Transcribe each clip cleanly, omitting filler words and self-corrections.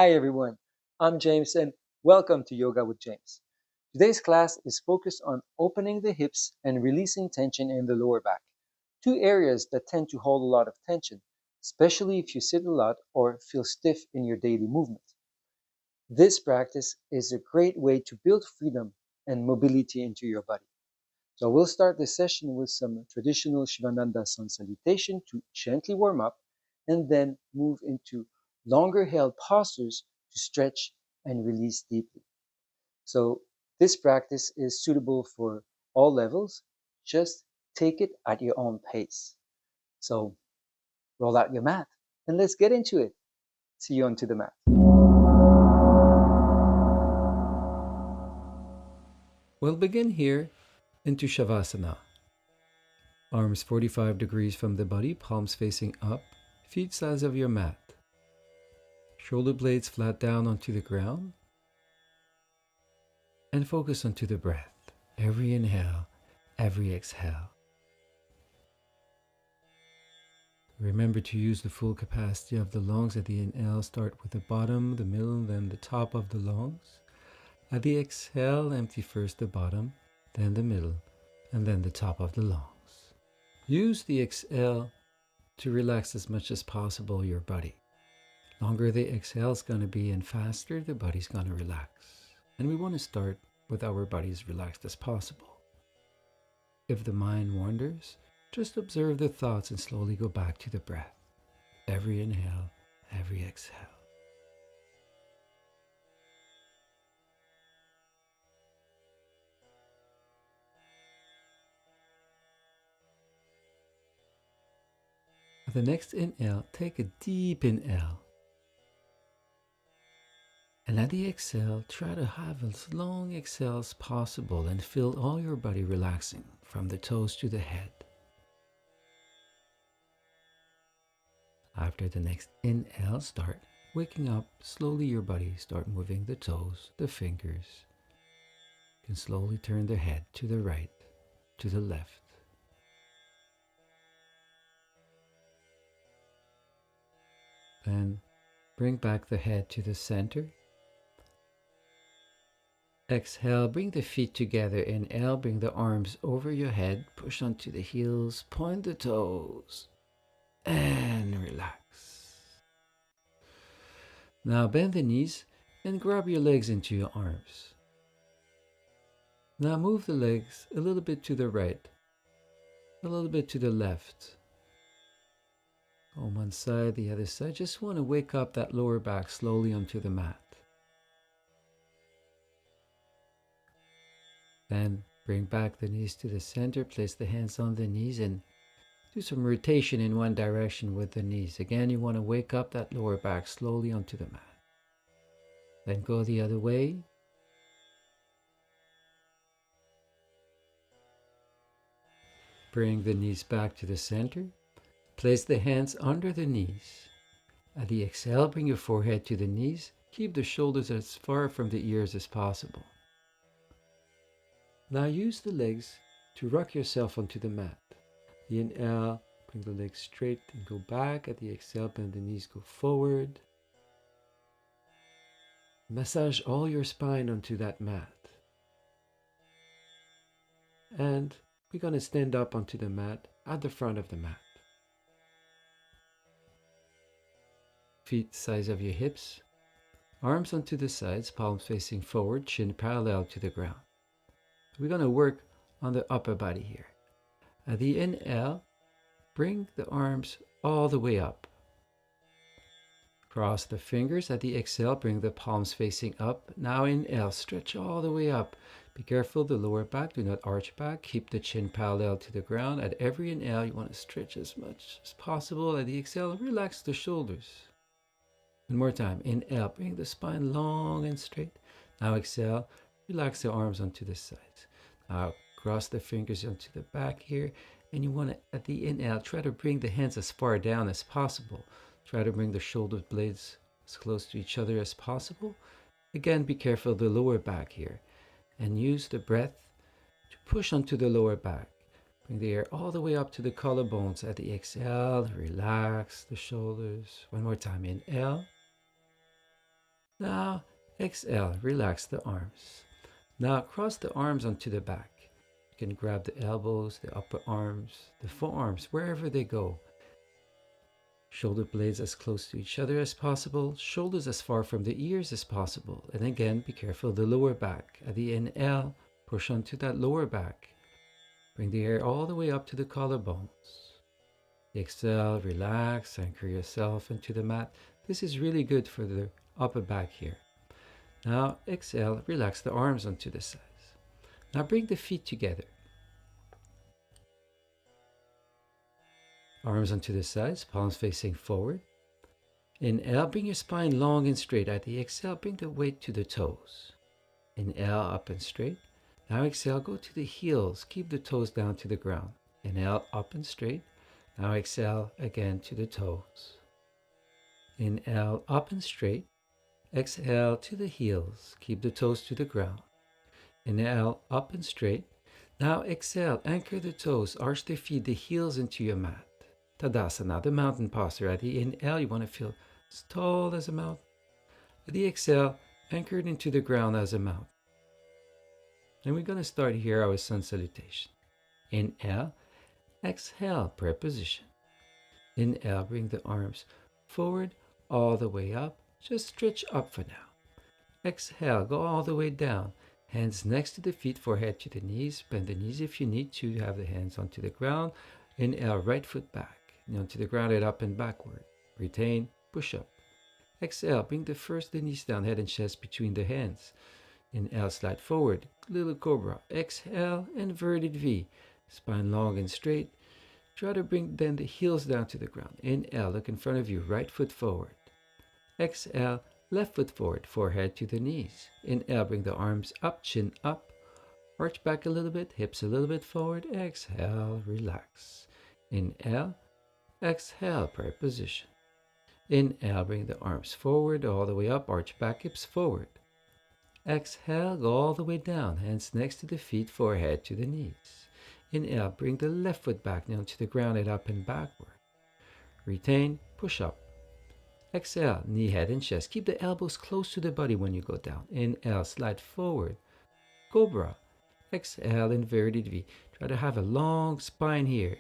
Hi everyone, I'm James and welcome to Yoga with James. Today's class is focused on opening the hips and releasing tension in the lower back, two areas that tend to hold a lot of tension, especially if you sit a lot or feel stiff in your daily movement. This practice is a great way to build freedom and mobility into your body. So we'll start this session with some traditional Shivananda sun salutation to gently warm up and then move into longer held postures to stretch and release deeply. So this practice is suitable for all levels. Just take it at your own pace. So roll out your mat and let's get into it. See you onto the mat. We'll begin here into Shavasana. Arms 45 degrees from the body, palms facing up, feet sides of your mat. Shoulder blades flat down onto the ground. And focus onto the breath. Every inhale, every exhale. Remember to use the full capacity of the lungs. At the inhale, start with the bottom, the middle, then the top of the lungs. At the exhale, empty first the bottom, then the middle, and then the top of the lungs. Use the exhale to relax as much as possible your body. Longer the exhale is going to be and faster the body's going to relax. And we want to start with our body as relaxed as possible. If the mind wanders, just observe the thoughts and slowly go back to the breath. Every inhale, every exhale. At the next inhale, take a deep inhale. And at the exhale, try to have as long exhale as possible and feel all your body relaxing from the toes to the head. After the next inhale, start waking up slowly your body. Start moving the toes, the fingers. You can slowly turn the head to the right, to the left. Then bring back the head to the center. Exhale, bring the feet together. Inhale, bring the arms over your head. Push onto the heels, point the toes, and relax. Now bend the knees and grab your legs into your arms. Now move the legs a little bit to the right, a little bit to the left. On one side, the other side. Just want to wake up that lower back slowly onto the mat. Then bring back the knees to the center, place the hands on the knees and do some rotation in one direction with the knees. Again, you want to wake up that lower back slowly onto the mat. Then go the other way. Bring the knees back to the center. Place the hands under the knees. At the exhale, bring your forehead to the knees. Keep the shoulders as far from the ears as possible. Now use the legs to rock yourself onto the mat. The inhale, bring the legs straight and go back. At the exhale, bend the knees, go forward. Massage all your spine onto that mat. And we're going to stand up onto the mat at the front of the mat. Feet size of your hips. Arms onto the sides, palms facing forward, chin parallel to the ground. We're going to work on the upper body here. At the inhale, bring the arms all the way up. Cross the fingers. At the exhale, bring the palms facing up. Now inhale, stretch all the way up. Be careful, the lower back, do not arch back. Keep the chin parallel to the ground. At every inhale, you want to stretch as much as possible. At the exhale, relax the shoulders. One more time. Inhale, bring the spine long and straight. Now exhale, relax the arms onto the sides. Now cross the fingers onto the back here. And you want to, at the inhale, try to bring the hands as far down as possible. Try to bring the shoulder blades as close to each other as possible. Again, be careful of the lower back here. And use the breath to push onto the lower back. Bring the air all the way up to the collarbones. At the exhale, relax the shoulders. One more time. Inhale. Now exhale, relax the arms. Now cross the arms onto the back. You can grab the elbows, the upper arms, the forearms, wherever they go. Shoulder blades as close to each other as possible, shoulders as far from the ears as possible. And again, be careful of the lower back. At the inhale, push onto that lower back. Bring the air all the way up to the collarbones. Exhale, relax, anchor yourself into the mat. This is really good for the upper back here. Now exhale, relax the arms onto the sides. Now bring the feet together. Arms onto the sides, palms facing forward. Inhale, bring your spine long and straight. At the exhale, bring the weight to the toes. Inhale, up and straight. Now exhale, go to the heels. Keep the toes down to the ground. Inhale, up and straight. Now exhale, again to the toes. Inhale, up and straight. Exhale to the heels. Keep the toes to the ground. Inhale, up and straight. Now exhale, anchor the toes. Arch the feet, the heels into your mat. Tadasana, the mountain posture. At the inhale, you want to feel as tall as a mountain. At the exhale, anchored into the ground as a mountain. And we're going to start here our sun salutation. Inhale, exhale, prayer position. Inhale, bring the arms forward, all the way up. Just stretch up for now. Exhale, go all the way down. Hands next to the feet, forehead to the knees. Bend the knees if you need to. Have the hands onto the ground. Inhale, right foot back. Onto the ground, head up and backward. Retain, push up. Exhale, bring the knees down, head and chest between the hands. Inhale, slide forward, little cobra. Exhale, inverted V. Spine long and straight. Try to bring then the heels down to the ground. Inhale, look in front of you, right foot forward. Exhale, left foot forward, forehead to the knees. Inhale, bring the arms up, chin up. Arch back a little bit, hips a little bit forward. Exhale, relax. Inhale, exhale, prayer position. Inhale, bring the arms forward, all the way up, arch back, hips forward. Exhale, go all the way down, hands next to the feet, forehead to the knees. Inhale, bring the left foot back down to the ground, head up and backward. Retain, push up. Exhale, knee, head, and chest. Keep the elbows close to the body when you go down. Inhale, slide forward. Cobra. Exhale, inverted V. Try to have a long spine here.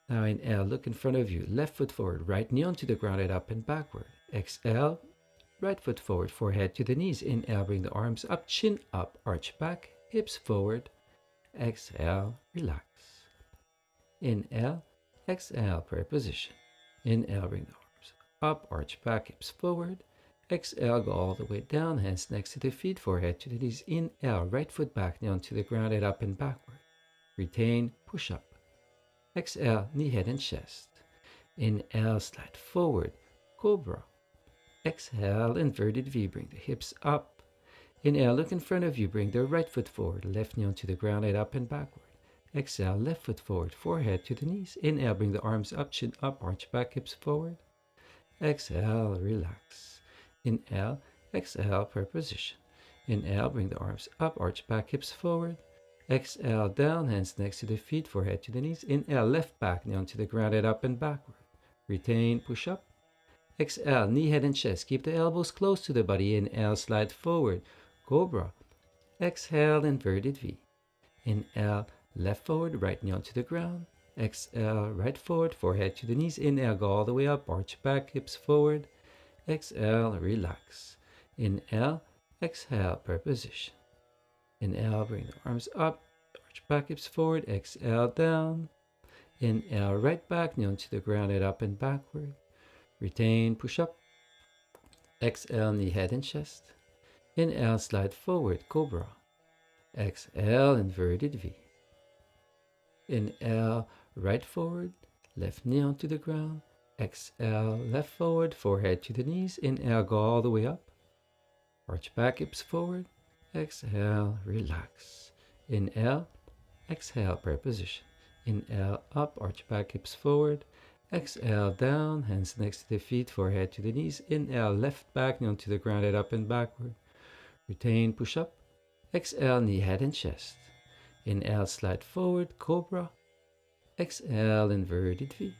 Now inhale, look in front of you. Left foot forward, right knee onto the ground, head up and backward. Exhale, right foot forward, forehead to the knees. Inhale, bring the arms up, chin up, arch back, hips forward. Exhale, relax. Inhale, exhale, prayer position. Inhale, bring the arms up, arch back, hips forward. Exhale, go all the way down, hands next to the feet, forehead to the knees. Inhale, right foot back, knee onto the ground, head up and backward. Retain, push up. Exhale, knee, head, and chest. Inhale, slide forward, cobra. Exhale, inverted V, bring the hips up. Inhale, look in front of you, bring the right foot forward, left knee onto the ground, head up and backward. Exhale, left foot forward, forehead to the knees. Inhale, bring the arms up, chin up, arch back, hips forward. Exhale, relax. Inhale, exhale, prayer position. Inhale, bring the arms up, arch back, hips forward. Exhale, down, hands next to the feet, forehead to the knees. Inhale, left back, knee onto the ground, head up and backward. Retain, push up. Exhale, knee, head, and chest. Keep the elbows close to the body. Inhale, slide forward, cobra. Exhale, inverted V. Inhale, left forward, right knee onto the ground. Exhale, right forward, forehead to the knees. Inhale, go all the way up, arch back, hips forward. Exhale, relax. Inhale, exhale, prayer position. Inhale, bring the arms up, arch back, hips forward. Exhale, down. Inhale, right back, knee onto the ground, head up and backward. Retain, push up. Exhale, knee, head, and chest. Inhale, slide forward, cobra. Exhale, inverted V. Inhale, right forward, left knee onto the ground. Exhale, left forward, forehead to the knees. Inhale, go all the way up. Arch back, hips forward. Exhale, relax. Inhale, exhale, prayer position. Inhale, up, arch back, hips forward. Exhale, down, hands next to the feet, forehead to the knees. Inhale, left back, knee onto the ground, head up and backward. Retain, push up. Exhale, knee, head, and chest. Inhale, slide forward, cobra. Exhale, inverted V.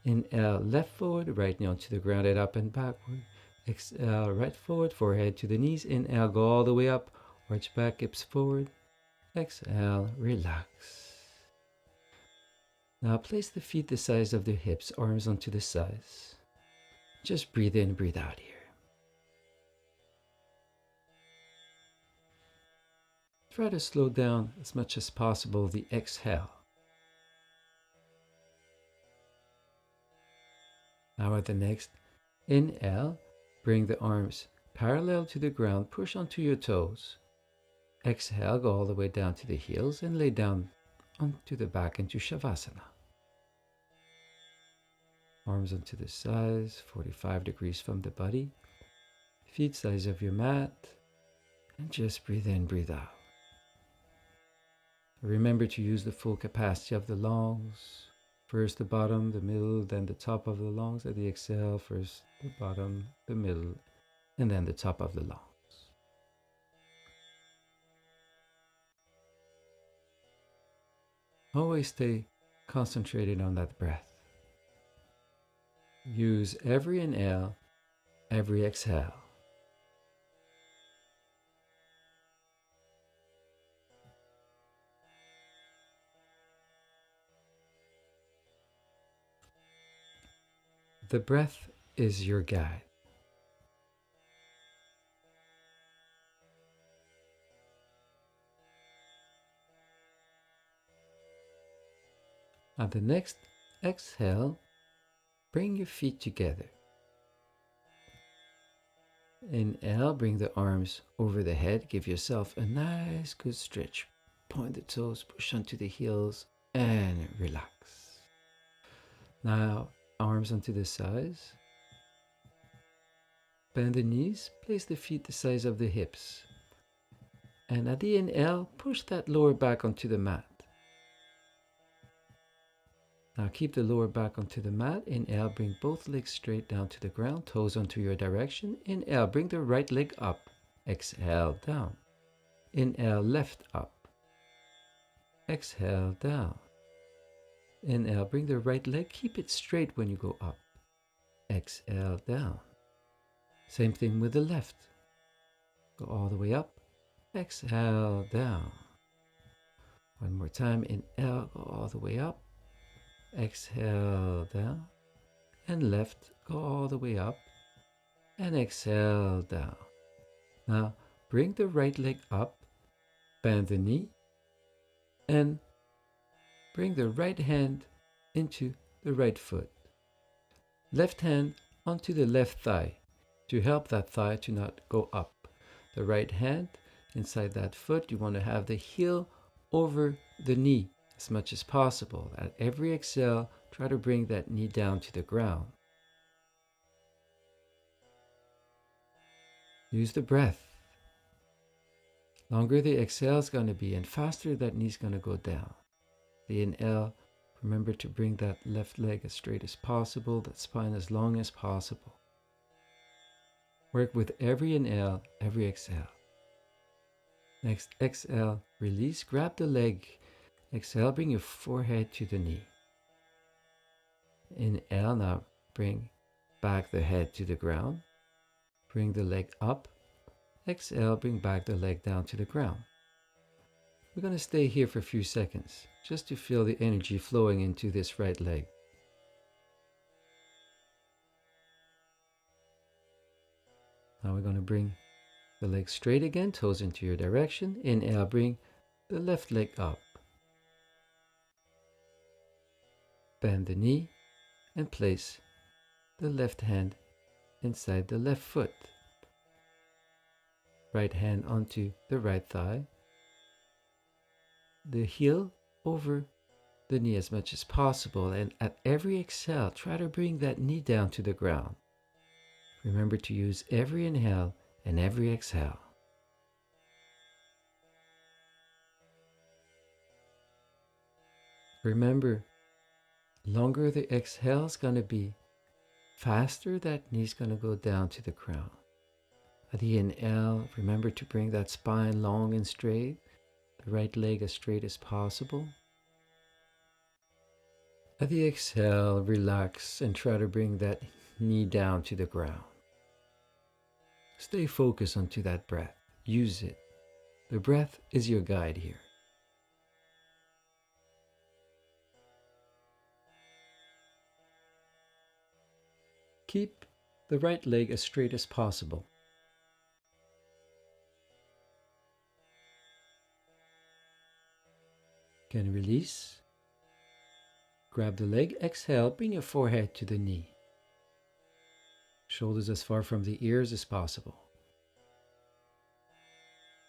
Inhale, left forward, right knee onto the ground, head up and backward. Exhale, right forward, forehead to the knees. Inhale, go all the way up. Arch back, hips forward. Exhale, relax. Now place the feet the size of the hips, arms onto the sides. Just breathe in, breathe out here. Try to slow down as much as possible the exhale. Now at the next inhale, bring the arms parallel to the ground, push onto your toes. Exhale, go all the way down to the heels and lay down onto the back into Shavasana. Arms onto the sides, 45 degrees from the body. Feet size of your mat. And just breathe in, breathe out. Remember to use the full capacity of the lungs. First the bottom, the middle, then the top of the lungs. At the exhale, first the bottom, the middle, and then the top of the lungs. Always stay concentrated on that breath. Use every inhale, every exhale. The breath is your guide. At the next exhale, bring your feet together. Inhale, bring the arms over the head. Give yourself a nice good stretch. Point the toes, push onto the heels, and relax. Now, arms onto the sides. Bend the knees, place the feet the size of the hips. And at the inhale, push that lower back onto the mat. Now keep the lower back onto the mat. Inhale, bring both legs straight down to the ground, toes onto your direction. Inhale, bring the right leg up. Exhale, down. Inhale, left up. Exhale, down. Inhale, bring the right leg, keep it straight when you go up. Exhale, down. Same thing with the left. Go all the way up. Exhale, down. One more time. Inhale, go all the way up. Exhale, down. And left, go all the way up. And exhale, down. Now, bring the right leg up. Bend the knee. And bring the right hand into the right foot. Left hand onto the left thigh to help that thigh to not go up. The right hand inside that foot. You want to have the heel over the knee as much as possible. At every exhale, try to bring that knee down to the ground. Use the breath. Longer the exhale is going to be and faster that knee is going to go down. The inhale, remember to bring that left leg as straight as possible, that spine as long as possible. Work with every inhale, every exhale. Next exhale, release, grab the leg. Exhale, bring your forehead to the knee. Inhale, now bring back the head to the ground. Bring the leg up. Exhale, bring back the leg down to the ground. We're going to stay here for a few seconds, just to feel the energy flowing into this right leg. Now we're going to bring the leg straight again, toes into your direction. Inhale, bring the left leg up. Bend the knee and place the left hand inside the left foot. Right hand onto the right thigh. The heel over the knee as much as possible, and at every exhale, try to bring that knee down to the ground. Remember to use every inhale and every exhale. Remember, longer the exhale is going to be, faster that knee is going to go down to the ground. At the inhale, remember to bring that spine long and straight, the right leg as straight as possible. At the exhale, relax and try to bring that knee down to the ground. Stay focused onto that breath. Use it. The breath is your guide here. Keep the right leg as straight as possible. Again, release. Grab the leg, exhale, bring your forehead to the knee. Shoulders as far from the ears as possible.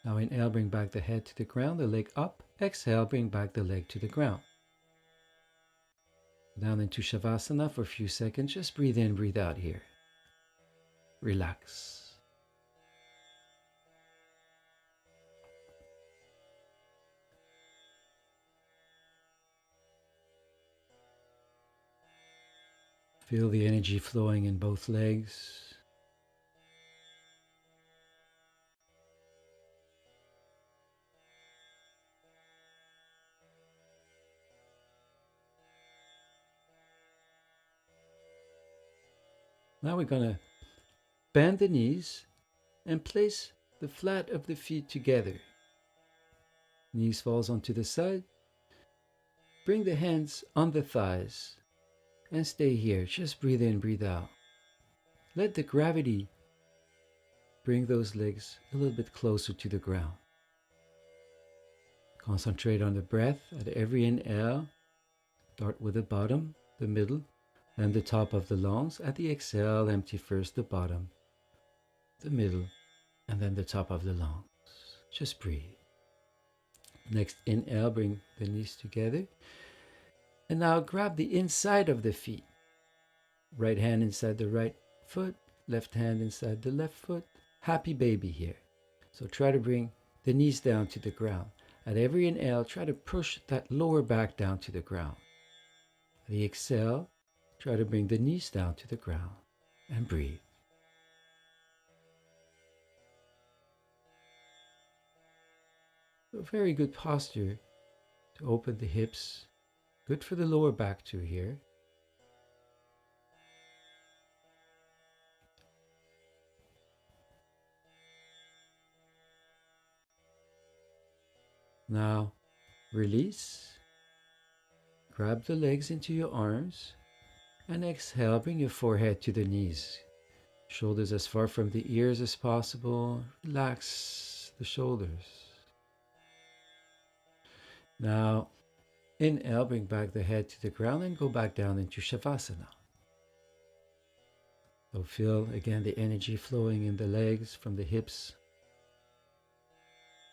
Now inhale, bring back the head to the ground, the leg up. Exhale, bring back the leg to the ground. Down into Shavasana for a few seconds. Just breathe in, breathe out here. Relax. Feel the energy flowing in both legs. Now we're going to bend the knees and place the flat of the feet together. Knees falls onto the side. Bring the hands on the thighs and stay here. Just breathe in, breathe out. Let the gravity bring those legs a little bit closer to the ground. Concentrate on the breath at every inhale. Start with the bottom, the middle, and the top of the lungs. At the exhale, empty first the bottom, the middle, and then the top of the lungs. Just breathe. Next inhale, bring the knees together. And now grab the inside of the feet. Right hand inside the right foot, left hand inside the left foot. Happy baby here. So try to bring the knees down to the ground. At every inhale, try to push that lower back down to the ground. At the exhale, try to bring the knees down to the ground and breathe. A very good posture to open the hips. Good for the lower back too here. Now, release. Grab the legs into your arms and exhale, bring your forehead to the knees. Shoulders as far from the ears as possible. Relax the shoulders. Now, inhale, bring back the head to the ground and go back down into Shavasana. So feel again the energy flowing in the legs from the hips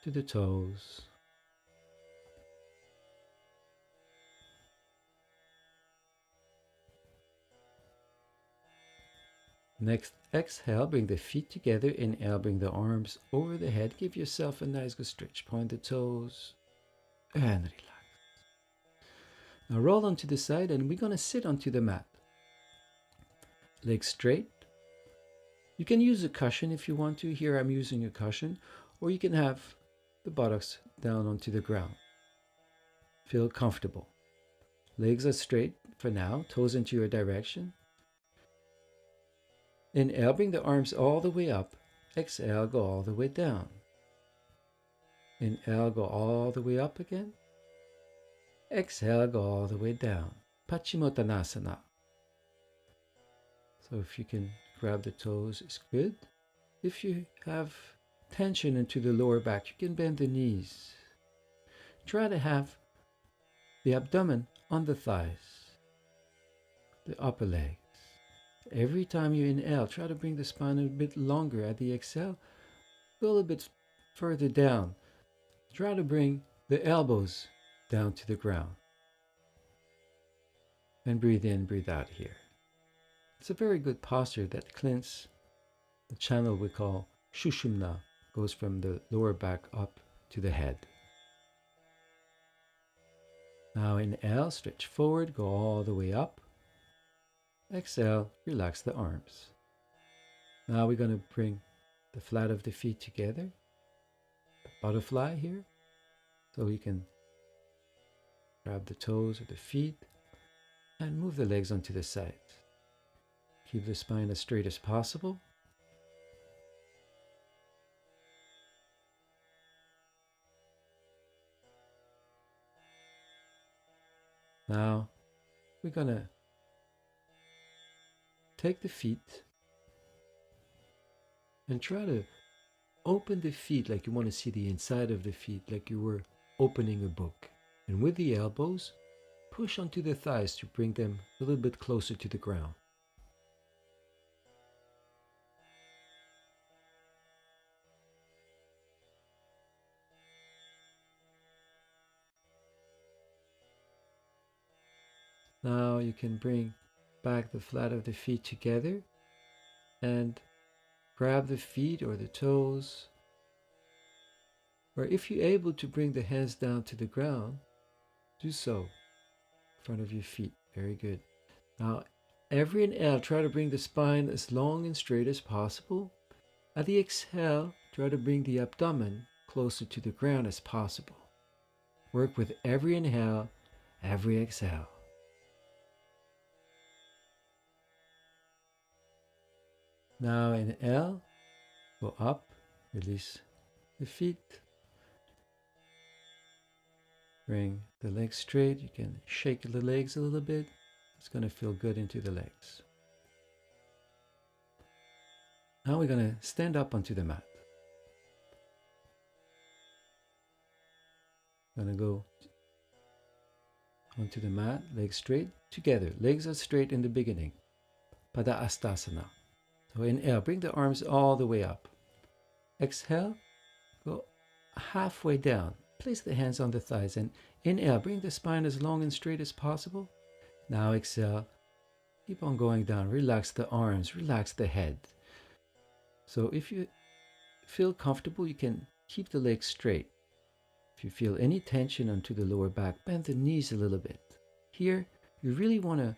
to the toes. Next, exhale, bring the feet together. Inhale, bring the arms over the head. Give yourself a nice good stretch. Point the toes and relax. Now roll onto the side and we're going to sit onto the mat. Legs straight. You can use a cushion if you want to. Here I'm using a cushion. Or you can have the buttocks down onto the ground. Feel comfortable. Legs are straight for now. Toes into your direction. Inhale, bring the arms all the way up. Exhale, go all the way down. Inhale, go all the way up again. Exhale, go all the way down. Paschimottanasana. So if you can grab the toes, it's good. If you have tension into the lower back, you can bend the knees. Try to have the abdomen on the thighs, the upper legs. Every time you inhale, try to bring the spine a bit longer. At the exhale, go a little bit further down. Try to bring the elbows down to the ground. And breathe in, breathe out here. It's a very good posture that cleans the channel we call Shushumna, goes from the lower back up to the head. Now inhale, stretch forward, go all the way up. Exhale, relax the arms. Now we're going to bring the flat of the feet together. Butterfly here. So you can grab the toes or the feet and move the legs onto the sides. Keep the spine as straight as possible. Now we're going to take the feet and try to open the feet like you want to see the inside of the feet, like you were opening a book. And with the elbows, push onto the thighs to bring them a little bit closer to the ground. Now you can bring back the flat of the feet together and grab the feet or the toes. Or if you're able to bring the hands down to the ground, do so in front of your feet. Very good. Now, every inhale, try to bring the spine as long and straight as possible. At the exhale, try to bring the abdomen closer to the ground as possible. Work with every inhale, every exhale. Now inhale, go up, release the feet. Bring the legs straight. You can shake the legs a little bit. It's going to feel good into the legs. Now we're going to stand up onto the mat. Going to go onto the mat, legs straight, together. Legs are straight in the beginning. Padastasana. So inhale, bring the arms all the way up. Exhale, go halfway down. Place the hands on the thighs and inhale, bring the spine as long and straight as possible. Now exhale, keep on going down. Relax the arms, relax the head. So if you feel comfortable, you can keep the legs straight. If you feel any tension onto the lower back, bend the knees a little bit. Here, you really want to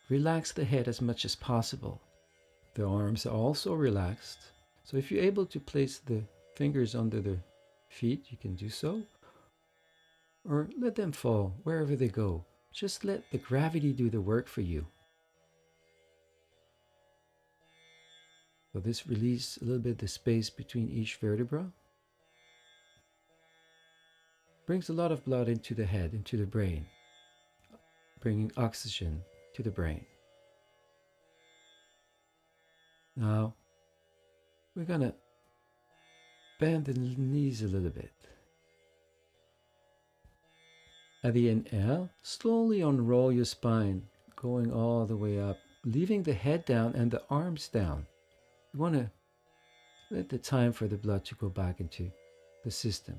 relax the head as much as possible. The arms are also relaxed. So if you're able to place the fingers under the feet, you can do so. Or let them fall wherever they go. Just let the gravity do the work for you. So this releases a little bit the space between each vertebra. Brings a lot of blood into the head, into the brain. Bringing oxygen to the brain. Now, we're going to bend the knees a little bit. At the inhale, slowly unroll your spine, going all the way up, leaving the head down and the arms down. You want to let the time for the blood to go back into the system.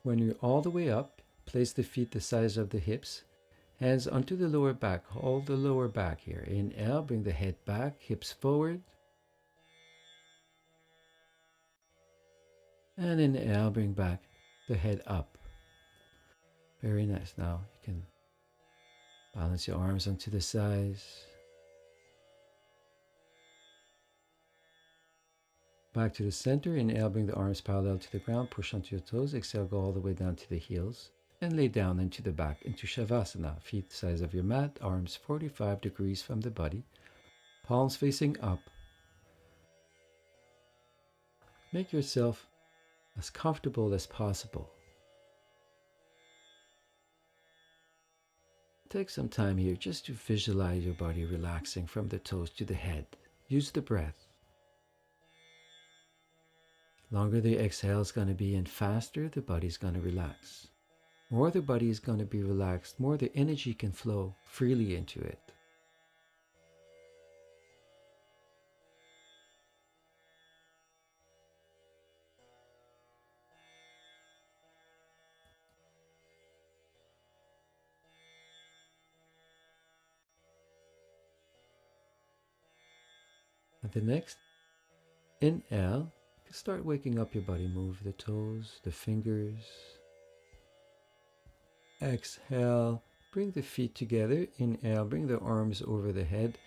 When you're all the way up, place the feet the size of the hips, hands onto the lower back. Hold the lower back here. Inhale, bring the head back, hips forward. And inhale, bring back the head up. Very nice. Now you can balance your arms onto the sides. Back to the center. Inhale, bring the arms parallel to the ground. Push onto your toes. Exhale, go all the way down to the heels. And lay down into the back, into Shavasana. Feet the size of your mat. Arms 45 degrees from the body. Palms facing up. Make yourself as comfortable as possible. Take some time here just to visualize your body relaxing from the toes to the head. Use the breath. Longer the exhale is going to be and faster the body's going to relax. More the body is going to be relaxed, more the energy can flow freely into it. At the next inhale, start waking up your body. Move the toes, the fingers. Exhale, bring the feet together. Inhale, bring the arms over the head.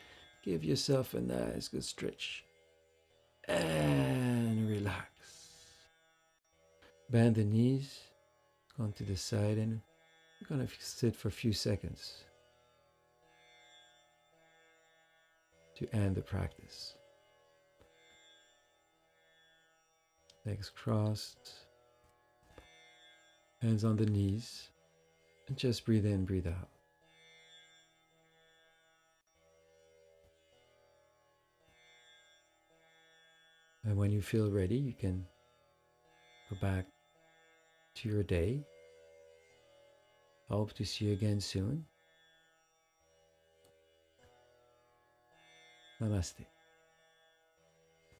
Give yourself a nice good stretch. And relax. Bend the knees, go to the side, and you're going to sit for a few seconds to end the practice. Legs crossed, hands on the knees, and just breathe in, breathe out. And when you feel ready, you can go back to your day. I hope to see you again soon. Namaste.